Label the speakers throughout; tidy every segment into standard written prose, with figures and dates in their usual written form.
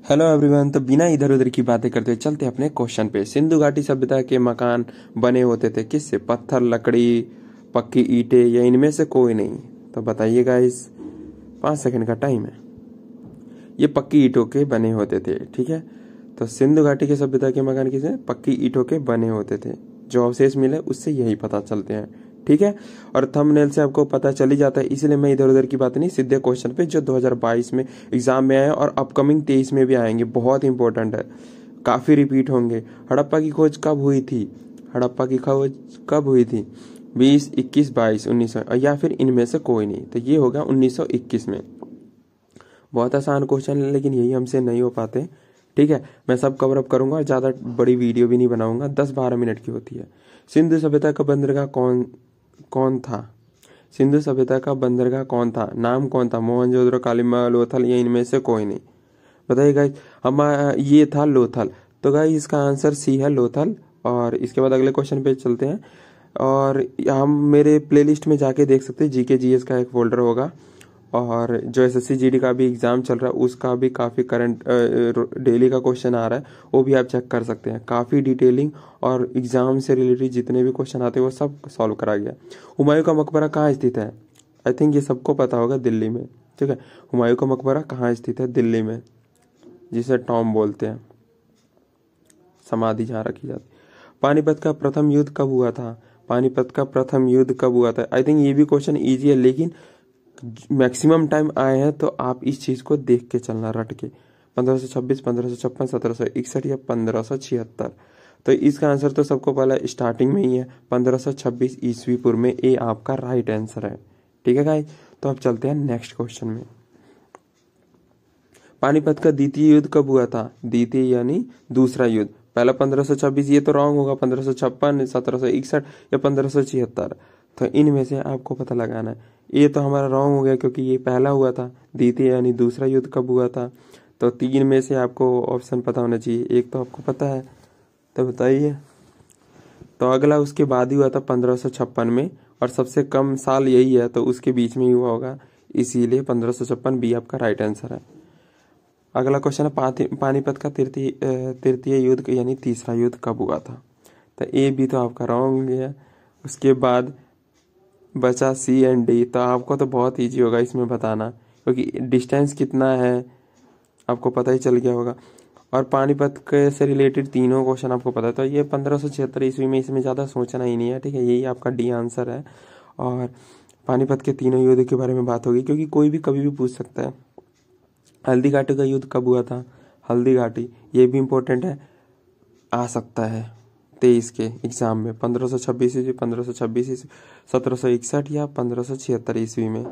Speaker 1: Hello everyone. तो बिना इधर उधर की बातें करते हुए चलते हैं अपने क्वेश्चन पे। सिंधु घाटी सभ्यता के मकान बने होते थे किससे? पत्थर, लकड़ी, पक्की ईंटें या इनमें से कोई नहीं? तो बताइएगा। इस 5 सेकंड का टाइम है। ये पक्की ईंटों के बने होते थे, ठीक है। तो सिंधु घाटी की सभ्यता के मकान किससे? पक्की ईंटों के बने होते थे। जो अवशेष मिले उससे यही पता चलते हैं, ठीक है। और थंबनेल से आपको पता चल ही जाता है, इसलिए मैं इधर उधर की बात नहीं, सीधे क्वेश्चन पे जो 2022 में एग्जाम में आए और अपकमिंग 23 में भी आएंगे। बहुत इंपॉर्टेंट है, काफी रिपीट होंगे। हड़प्पा की खोज कब हुई थी? हड़प्पा की खोज कब हुई थी? 20, 21, 22, 1900 या फिर इनमें से कोई नहीं? तो ये होगा 1921 में। बहुत आसान क्वेश्चन है, लेकिन यही हमसे नहीं हो पाते, ठीक है। मैं सब कवर अप करूंगा और ज्यादा बड़ी वीडियो भी नहीं बनाऊंगा, 10-12 मिनट की होती है। सिंधु सभ्यता का बंदरगाह कौन कौन था? सिंधु सभ्यता का बंदरगाह कौन था? नाम कौन था? मोहनजोदड़ो, कालिमा, लोथल या इनमें से कोई नहीं? बताइए गाइस। हम ये था लोथल। तो गाइस इसका आंसर सी है, लोथल। और इसके बाद अगले क्वेश्चन पे चलते हैं। और हम मेरे प्लेलिस्ट में जाके देख सकते हैं, जीके जीएस का एक फोल्डर होगा। और जो एसएससी जीडी का भी एग्जाम चल रहा है उसका भी काफी करंट डेली का क्वेश्चन आ रहा है, वो भी आप चेक कर सकते हैं। काफी डिटेलिंग और एग्जाम से रिलेटेड जितने भी क्वेश्चन आते हैं वो सब सॉल्व करा गया। हुमायूं का मकबरा कहाँ स्थित है? आई थिंक ये सबको पता होगा, दिल्ली में, ठीक है। हुमायूं का मकबरा कहाँ स्थित है? दिल्ली में, जिसे टॉम बोलते हैं, समाधि जहाँ रखी जाती। पानीपत का प्रथम युद्ध कब हुआ था? पानीपत का प्रथम युद्ध कब हुआ था? आई थिंक ये भी क्वेश्चन इजी है, लेकिन मैक्सिमम टाइम आए हैं तो आप इस चीज को देख के चलना, रट के। 1526, 1556, 1761 या 1576? तो इसका आंसर तो सबको पहले स्टार्टिंग में ही है, 1526 ईस्वी पूर्व में। ए आपका राइट आंसर है, ठीक है गाइस। तो अब चलते हैं नेक्स्ट क्वेश्चन में। पानीपत का द्वितीय युद्ध कब हुआ था? द्वितीय यानी दूसरा युद्ध। पहला 1526, ये तो रॉन्ग होगा। 1556, 1761 या 1576? तो इनमें से आपको पता लगाना है। ये तो हमारा रॉन्ग हो गया क्योंकि ये पहला हुआ था। द्वितीय यानी दूसरा युद्ध कब हुआ था? तो 3 में से आपको ऑप्शन पता होना चाहिए। एक तो आपको पता है, तो बताइए। तो अगला उसके बाद ही हुआ था 1556 में, और सबसे कम साल यही है, तो उसके बीच में ही हुआ होगा, इसीलिए 1556 बी आपका राइट आंसर है। अगला क्वेश्चन है, पानीपत का तृतीय युद्ध यानी तीसरा युद्ध कब हुआ था? तो ए भी तो आपका रॉन्ग है। उसके बाद बचा सी एंड डी। तो आपको तो बहुत इजी होगा इसमें बताना, क्योंकि डिस्टेंस कितना है आपको पता ही चल गया होगा। और पानीपत के से रिलेटेड तीनों क्वेश्चन आपको पता है। तो ये 1576 ईस्वी में, इसमें ज़्यादा सोचना ही नहीं है, ठीक है। यही आपका डी आंसर है। और पानीपत के तीनों युद्ध के बारे में बात होगी, क्योंकि कोई भी कभी भी पूछ सकता है। हल्दी घाटी का युद्ध कब हुआ था? हल्दी घाटी, ये भी इम्पोर्टेंट है, आ सकता है 23 के एग्जाम में। 1526 ईस्वी, 1526 ईस्वी, 1761 या 1576 ईस्वी में,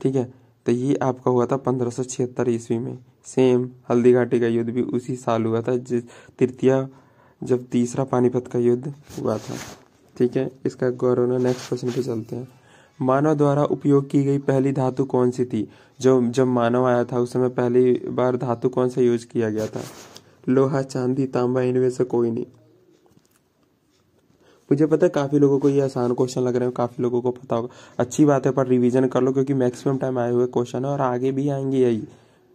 Speaker 1: ठीक है। तो ये आपका हुआ था 1576 ईस्वी में। सेम हल्दी घाटी का युद्ध भी उसी साल हुआ था, जब तीसरा पानीपत का युद्ध हुआ था, ठीक है। इसका गौरव। नेक्स्ट क्वेश्चन पे चलते हैं। मानव द्वारा उपयोग की गई पहली धातु कौन सी थी? जब मानव आया था उस समय पहली बार धातु कौन सा यूज किया गया था? लोहा, चांदी, तांबा, इनमें से कोई नहीं? मुझे पता है काफी लोगों को ये आसान क्वेश्चन लग रहे हैं, काफी लोगों को पता होगा। अच्छी बात है, पर रिवीजन कर लो, क्योंकि मैक्सिमम टाइम आए हुए क्वेश्चन है और आगे भी आएंगे। यही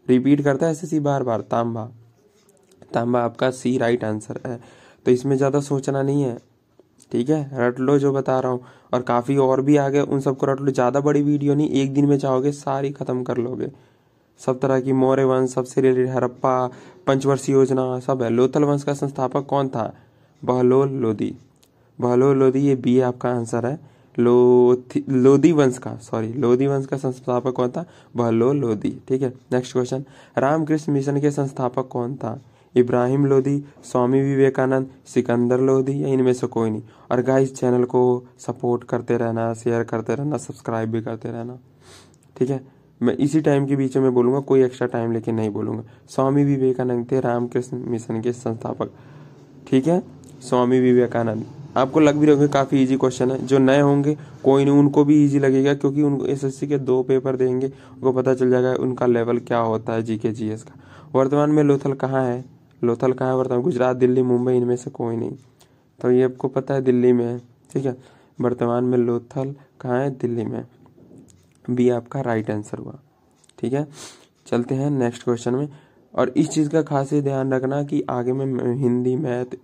Speaker 1: रिपीट करता है एसएससी बार बार। तांबा, तांबा आपका सी राइट आंसर है। तो इसमें ज्यादा सोचना नहीं है, ठीक है। रट लो जो बता रहा हूँ। और काफी और भी आगे, उन सबको रट लो। ज्यादा बड़ी वीडियो नहीं, एक दिन में चाहोगे सारी खत्म कर लोगे। सब तरह की मौर्य वंश, सबसे रिलेटेड हड़प्पा, पंचवर्षीय योजना सब है। लोथल वंश का संस्थापक कौन था? बहलोल लोदी। बहलोल लोदी, ये बी आपका आंसर है। लोदी वंश का, सॉरी, लोदी वंश का संस्थापक कौन था? बहलोल लोदी, ठीक है। Next question. रामकृष्ण मिशन के संस्थापक कौन था? इब्राहिम लोदी, स्वामी विवेकानंद, सिकंदर लोदी या इनमें से कोई नहीं? और गाइस चैनल को सपोर्ट करते रहना, शेयर करते रहना, सब्सक्राइब भी करते रहना, ठीक है। मैं इसी टाइम के बीच में बोलूंगा, कोई एक्स्ट्रा टाइम लेके नहीं बोलूंगा। स्वामी विवेकानंद थे रामकृष्ण मिशन के संस्थापक, ठीक है। स्वामी विवेकानंद। आपको लग भी रहे होंगे काफी इजी क्वेश्चन है। जो नए होंगे कोई नहीं, उनको भी इजी लगेगा, क्योंकि उनको एसएससी के 2 पेपर देंगे, उनको पता चल जाएगा उनका लेवल क्या होता है जीके जीएस का। वर्तमान में लोथल कहाँ है? लोथल कहाँ है वर्तमान? गुजरात, दिल्ली, मुंबई, इनमें से कोई नहीं? तो ये आपको पता है दिल्ली में है, ठीक है। वर्तमान में लोथल कहाँ है? दिल्ली में। बी आपका राइट आंसर हुआ, ठीक है। चलते हैं नेक्स्ट क्वेश्चन में। और इस चीज़ का खास ही ध्यान रखना कि आगे मैं हिंदी मैथ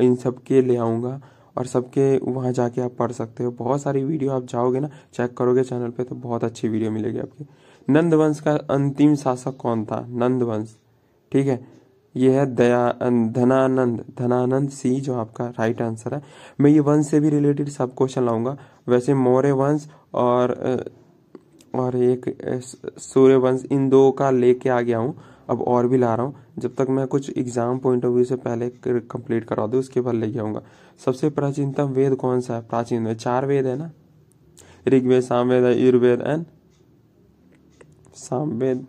Speaker 1: इन सब के ले आऊँगा और सबके वहाँ जाके आप पढ़ सकते हो। बहुत सारी वीडियो आप जाओगे ना, चेक करोगे चैनल पे तो बहुत अच्छी वीडियो मिलेगी आपकी। नंद वंश का अंतिम शासक कौन था? नंद वंश, ठीक है, ये है धनानंद, धनानंद सी जो आपका राइट आंसर है। मैं ये वंश से भी रिलेटेड सब क्वेश्चन लाऊंगा। वैसे मौर्य वंश और एक सूर्य वंश, इन दो का लेके आ गया हूँ, अब और भी ला रहा हूँ। जब तक मैं कुछ एग्जाम पॉइंट ऑफ व्यू से पहले कंप्लीट करा दूँ उसके बाद लेके आऊँगा। सबसे प्राचीनतम वेद कौन सा है? प्राचीन में 4 वेद है ना, ऋग्वेद, सामवेद, यजुर्वेद एंड सामवेद,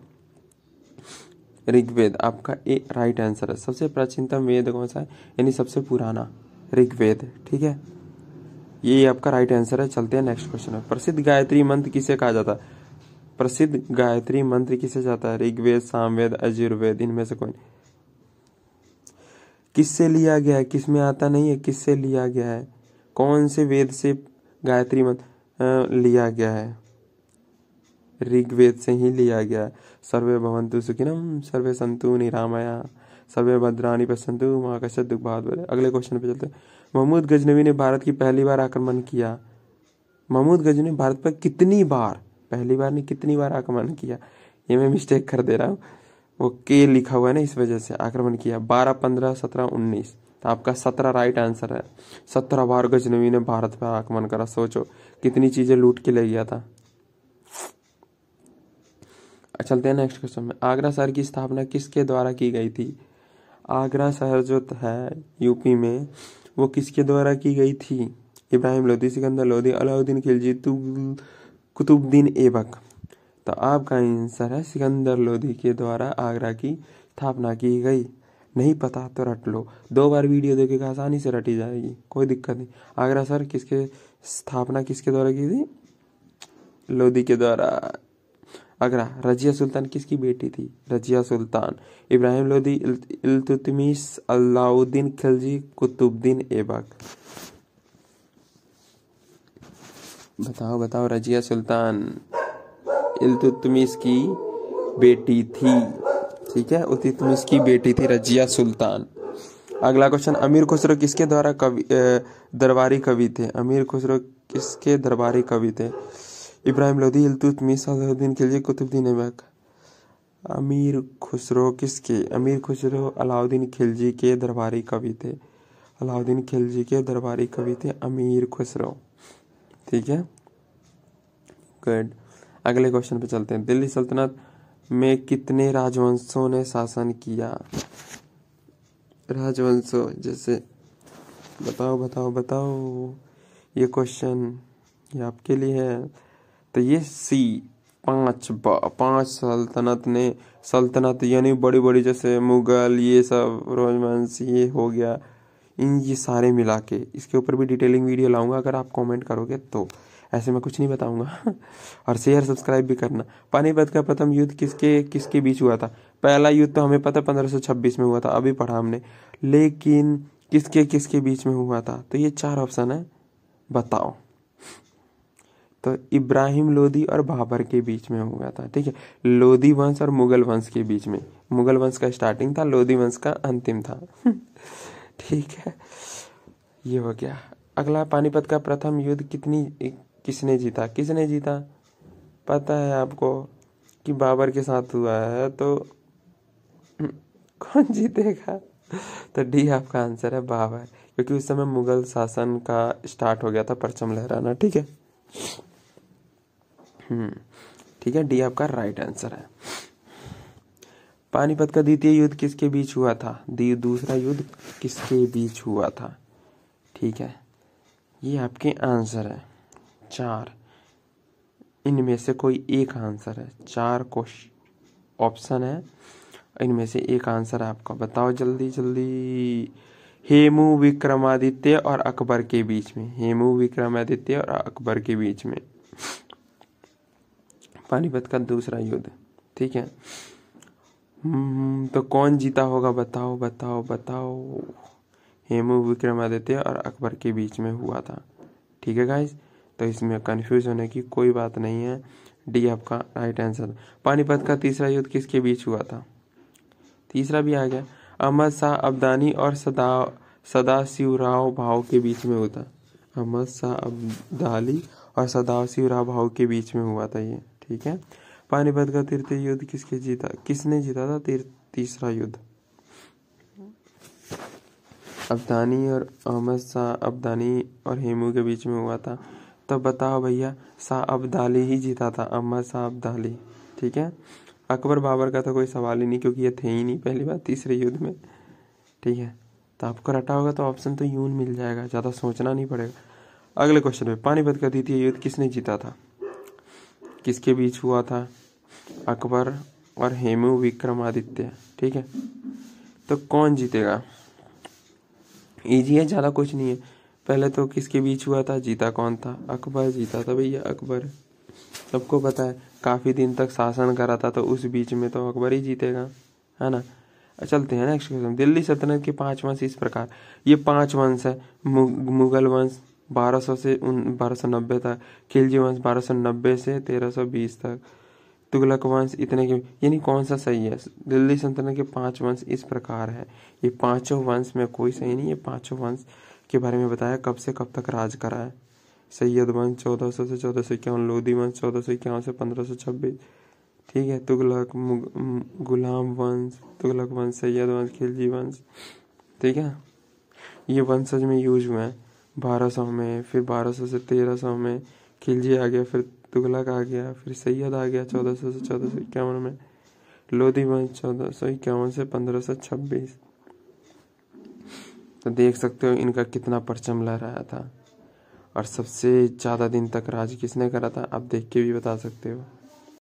Speaker 1: ऋग्वेद आपका ए राइट आंसर है। सबसे प्राचीनतम वेद कौन सा है, यानी सबसे पुराना ऋग्वेद, ठीक है, ये आपका राइट आंसर है। चलते हैं नेक्स्ट क्वेश्चन है। प्रसिद्ध गायत्री मंत्र किसे कहा जाता है? प्रसिद्ध गायत्री मंत्र किसे जाता है? ऋग्वेद, सामवेद, यजुर्वेद, इनमें से कोई? किससे लिया गया है? किस में आता नहीं है, किससे लिया गया है? कौन से वेद से गायत्री मंत्र लिया गया है? ऋग्वेद से ही लिया गया है। सर्वे भवन्तु सुखिनम, सर्वे सन्तु निरामया, सर्वे भद्राणि पश्यन्तु मा कश्चित् दुःखभाग् भवेत्। अगले क्वेश्चन पे चलते हैं। महमूद गजनवी ने भारत की पहली बार आक्रमण किया? महमूद गजनवी ने भारत पर कितनी बार, पहली बार नहीं कितनी बार आक्रमण किया? ये मैं मिस्टेक कर दे रहा हूँ, वो के लिखा हुआ है ना, इस वजह से आक्रमण किया। 12, 15, 17, 19, तो आपका 17 राइट आंसर है। 17 बार गजनवी ने भारत पर आक्रमण करा। सोचो कितनी चीजें लूट के ले गया था। चलते हैं नेक्स्ट क्वेश्चन में। आगरा शहर की स्थापना किसके द्वारा की गई थी? आगरा शहर जो है यूपी में, वो किसके द्वारा की गई थी? इब्राहिम लोदी, सिकंदर लोदी, अलाउद्दीन खिलजी, कुतुबुद्दीन ऐबक। तो आपका आंसर है सिकंदर लोदी के द्वारा आगरा की स्थापना की गई। नहीं पता तो रट लो, 2 बार वीडियो देखिएगा आसानी से रटी जाएगी, कोई दिक्कत नहीं। आगरा शहर किसके स्थापना किसके द्वारा की थी? लोदी के द्वारा। आगरा, रजिया सुल्तान किसकी बेटी थी? रजिया सुल्तान। इब्राहिम लोदी, इल्तुतमिश, अलाउद्दीन खिलजी, कुतुबुद्दीन ऐबक। बताओ बताओ। रजिया सुल्तान इल्तुतमिश की बेटी थी, ठीक है, इल्तुतमिश की बेटी थी रजिया सुल्तान। अगला क्वेश्चन। अमीर खुसरो किसके द्वारा दरबारी कवि थे? अमीर खुसरो किसके दरबारी कवि थे? इब्राहिम लोदी, इल्तुतमिश, अलाउद्दीन खिलजी, कुतुबुद्दीन ऐबक। अमीर खुसरो किसके? अमीर खुसरो अलाउद्दीन खिलजी के दरबारी कवि थे। अलाउद्दीन खिलजी के दरबारी कवि थे अमीर खुसरो, ठीक है, गुड। अगले क्वेश्चन पे चलते हैं। दिल्ली सल्तनत में कितने राजवंशों ने शासन किया? राजवंशों जैसे बताओ बताओ बताओ, ये क्वेश्चन ये आपके लिए है। तो ये सी 5 सल्तनत ने, सल्तनत यानी बड़ी बड़ी जैसे मुगल, ये सब राजवंश, ये हो गया, इन ये सारे मिला के, इसके ऊपर भी डिटेलिंग वीडियो लाऊंगा अगर आप कमेंट करोगे तो। ऐसे मैं कुछ नहीं बताऊंगा। और शेयर सब्सक्राइब भी करना। पानीपत का प्रथम युद्ध किसके किसके बीच हुआ था? पहला युद्ध तो हमें पता 1526 में हुआ था, अभी पढ़ा हमने, लेकिन किसके किसके बीच में हुआ था? तो ये 4 ऑप्शन है, बताओ। तो इब्राहिम लोदी और बाबर के बीच में हुआ था, ठीक है। लोदी वंश और मुगल वंश के बीच में, मुगल वंश का स्टार्टिंग था, लोदी वंश का अंतिम था। ठीक है, ये हो गया। अगला, पानीपत का प्रथम युद्ध किसने जीता? किसने जीता पता है आपको कि बाबर के साथ हुआ है, तो कौन जीतेगा? तो डी आपका आंसर है, बाबर, क्योंकि उस समय मुगल शासन का स्टार्ट हो गया था, परचम लहराना, ठीक है। ठीक है, डी आपका राइट आंसर है। पानीपत का द्वितीय युद्ध किसके बीच हुआ था? दूसरा युद्ध किसके बीच हुआ था? ठीक है, ये आपके आंसर है 4, इनमें से कोई एक आंसर है। 4 ऑप्शन है, इनमें से एक आंसर है आपका, बताओ जल्दी जल्दी। हेमू विक्रमादित्य और अकबर के बीच में, हेमू विक्रमादित्य और अकबर के बीच में पानीपत का दूसरा युद्ध, ठीक है। तो कौन जीता होगा? बताओ बताओ बताओ। हेमू विक्रमादित्य और अकबर के बीच में हुआ था, ठीक है गाइस। तो इसमें कंफ्यूज होने की कोई बात नहीं है, डी आपका राइट आंसर। पानीपत का तीसरा युद्ध किसके बीच हुआ था? तीसरा भी आ गया। अहमद शाह अब्दाली और सदाशिवराव भाऊ के बीच में होता। अहमद शाह अब्दाली और सदाशिवराव भाऊ के बीच में हुआ था ये, ठीक है। पानीपत का तृतीय युद्ध किसने जीता था तीसरा युद्ध? अब्दाली और अहमद शाह अब्दाली और हेमू के बीच में हुआ था। तो बताओ भैया, शाह अब्दाली ही जीता था, अहमद शाह अब्दाली, ठीक है। अकबर बाबर का तो कोई सवाल ही नहीं, क्योंकि ये थे ही नहीं पहली बार तीसरे युद्ध में, ठीक है। तो आपको रटा होगा तो ऑप्शन तो यूं मिल जाएगा, ज़्यादा सोचना नहीं पड़ेगा। अगले क्वेश्चन में, पानीपत का द्वितीय युद्ध किसने जीता था? किसके बीच हुआ था? अकबर और हेमू विक्रमादित्य, ठीक है। तो कौन जीतेगा? इजी है, ज़्यादा कुछ नहीं है। पहले तो किसके बीच हुआ था, जीता कौन था? अकबर जीता था भैया, अकबर। सबको पता है, काफ़ी दिन तक शासन करा था, तो उस बीच में तो अकबर ही जीतेगा, है ना। चलते हैं नेक्स्ट क्वेश्चन। दिल्ली सल्तनत के 5 वंश इस प्रकार। ये 5 वंश है। मुगल वंश 1200 से 1290 तक, खिलजी वंश 1290 से 1320 तक, तुगलक वंश इतने के, यानी कौन सा सही है? दिल्ली सल्तनत के 5 वंश इस प्रकार है। ये पांचों वंश में कोई सही नहीं है। पांचों वंश के बारे में बताया, कब से कब तक राज करा है। सैयद वंश 1400 से 1451, लोधी वंश 1451 से 1526, ठीक है। गुलाम वंश, तुगलक वंश, सैयद वंश, खिलजी वंश, ठीक है। ये वंशज में यूज हुए हैं 1200 में, फिर 1200 से 1300 में खिलजी आ गया, फिर तुगलक आ गया, फिर सैयद आ गया 1400 से 1451 में, लोधी वंश 1451 से 1526। तो देख सकते हो इनका कितना परचम लहराया था, और सबसे ज़्यादा दिन तक राज किसने करा था, आप देख के भी बता सकते हो।